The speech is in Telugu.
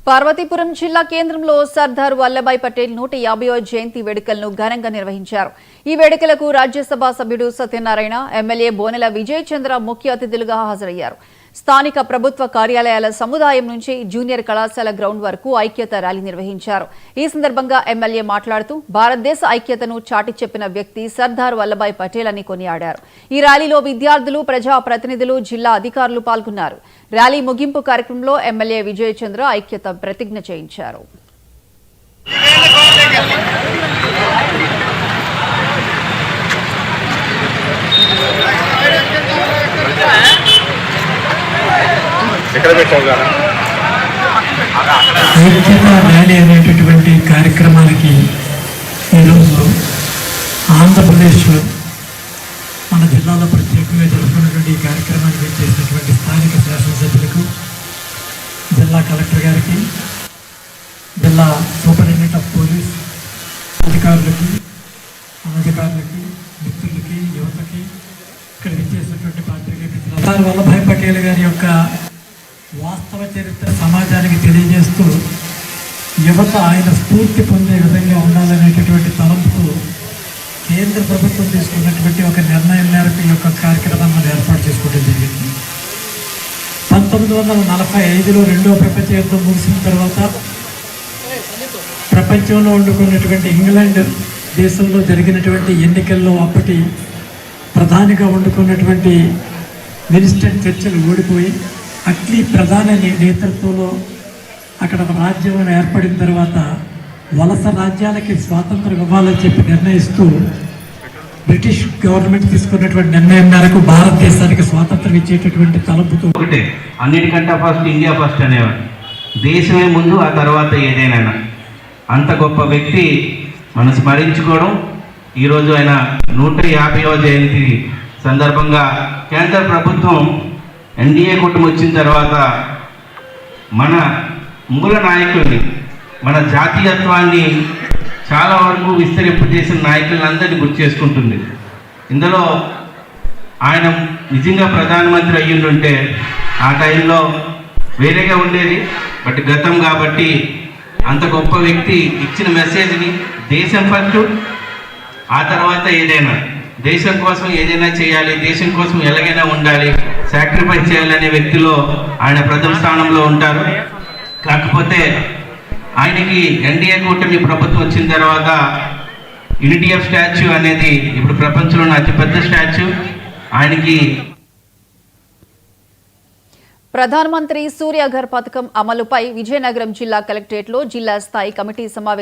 పార్వతీపురం జిల్లా కేంద్రంలో సర్దార్ వల్లభాయ్ పటేల్ 150వ జయంతి వేడుకలను ఘనంగా నిర్వహించారు. ఈ వేడుకలకు రాజ్యసభ సభ్యుడు సత్యనారాయణ, ఎమ్మెల్యే బోనెల విజయ్ చంద్ర ముఖ్య అతిథులుగా హాజరయ్యారు. స్థానిక ప్రభుత్వ కార్యాలయాల సముదాయం నుంచి జూనియర్ కళాశాల గ్రౌండ్ వరకు ఐక్యత ర్యాలీ నిర్వహించారు. ఈ సందర్భంగా ఎమ్మెల్యే మాట్లాడుతూ భారతదేశ ఐక్యతను చాటి చెప్పిన వ్యక్తి సర్దార్ వల్లభాయ్ పటేల్ అని కొనియాడారు. ఈ ర్యాలీలో విద్యార్థులు, ప్రజా ప్రతినిధులు, జిల్లా అధికారులు పాల్గొన్నారు. ర్యాలీ ముగింపు కార్యక్రమంలో ఎమ్మెల్యే విజయ్ చంద్ర ఐక్యత ప్రతిజ్ఞ చేయించారు. ఐక్యత ర్యాలీ అనేటటువంటి కార్యక్రమానికి ఈరోజు ఆంధ్రప్రదేశ్లో మన జిల్లాలో ప్రత్యేకంగా జరుపుకున్నటువంటి ఈ కార్యక్రమానికి చేసినటువంటి స్థానిక శాసనసభ్యులకు, జిల్లా కలెక్టర్ గారికి, జిల్లా సూపరింటెండెంట్ ఆఫ్ పోలీస్ అధికారులకి, అనధికారులకి, మిత్రులకి, యువతకి, ఇక్కడ విచ్చేసినటువంటి పార్టీకి సర్దార్ వల్లభాయ్ పటేల్ గారి యొక్క వాస్తవ చరిత్ర సమాజానికి తెలియజేస్తూ యువత ఆయన స్ఫూర్తి పొందే విధంగా ఉండాలనేటటువంటి తలంపుతో కేంద్ర ప్రభుత్వం తీసుకున్నటువంటి ఒక నిర్ణయం మేరకు ఈ యొక్క కార్యక్రమాన్ని ఏర్పాటు చేసుకోవడం జరిగింది. 1945లో రెండో ప్రపంచ యుద్ధం ముగిసిన తర్వాత ప్రపంచంలో వండుకున్నటువంటి ఇంగ్లాండ్ దేశంలో జరిగినటువంటి ఎన్నికల్లో అప్పటి ప్రధానిగా వండుకున్నటువంటి విన్స్టన్ చర్చిల్ ఓడిపోయి అట్లీ ప్రధాని నేతృత్వంలో అక్కడ రాజ్యం ఏర్పడిన తర్వాత వలస రాజ్యాలకి స్వాతంత్రం ఇవ్వాలని చెప్పి నిర్ణయిస్తూ బ్రిటిష్ గవర్నమెంట్ తీసుకున్నటువంటి నిర్ణయం మేరకు భారతదేశానికి స్వాతంత్రం ఇచ్చేటటువంటి తలంపుతో ఒకటే, అన్నిటికంటే ఫస్ట్ ఇండియా ఫస్ట్ అనేవాడు. దేశమే ముందు, ఆ తర్వాత ఏదైనా. అంత గొప్ప వ్యక్తి మనం స్మరించుకోవడం, ఈరోజు ఆయన 150వ జయంతి సందర్భంగా కేంద్ర ప్రభుత్వం ఎన్డీఏ కూటమి వచ్చిన తర్వాత మన మూల నాయకుల్ని, మన జాతీయత్వాన్ని చాలా వరకు విస్తరింపజేసిన నాయకులందరినీ గుర్తు చేసుకుంటుంది. ఇందులో ఆయన నిజంగా ప్రధానమంత్రి అయ్యిండుంటే ఆ టైంలో వేరేగా ఉండేది. బట్ గతం కాబట్టి అంత గొప్ప వ్యక్తి ఇచ్చిన మెసేజ్ని దేశం ఫస్ట్, ఆ తర్వాత ఏదైనా, దేశం కోసం ఏదైనా చేయాలి, దేశం కోసం ఎలాగైనా ఉండాలి, సాక్రిఫైస్ చేయాలనే వ్యక్తిలో ఆయన ప్రథమ స్థానంలో ఉంటారు. కాకపోతే ఆయనకి ఎన్డీఏ కూటమి ప్రభుత్వం వచ్చిన తర్వాత యూనిటీఎఫ్ స్టాచ్యూ అనేది ఇప్పుడు ప్రపంచంలోని అతిపెద్ద స్టాచ్యూ ఆయనకి. ప్రధానమంత్రి సూర్యఘర్ పథకం అమలుపై విజయనగరం జిల్లా కలెక్టరేట్లో జిల్లా స్థాయి కమిటీ సమావేశం